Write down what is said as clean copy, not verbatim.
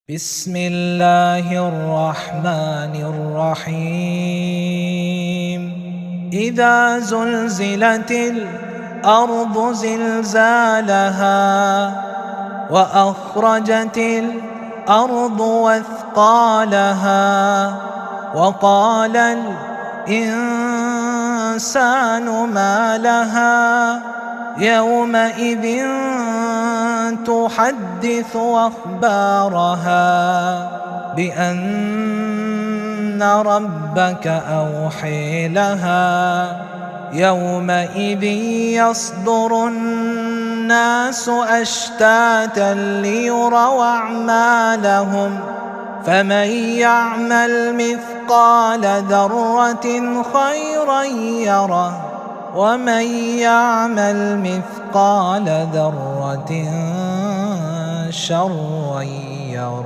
بسم الله الرحمن الرحيم إذا زلزلت الأرض زلزالها وأخرجت الأرض وثقالها وقال الإنسان ما لها يومئذ تحدث أخبارها بأن ربك أوحي لها يومئذ يصدر الناس أشتاتا ليروا أعمالهم فمن يعمل مثقال ذرة خيرا يره ومن يعمل مثقال ذرة شرا يره.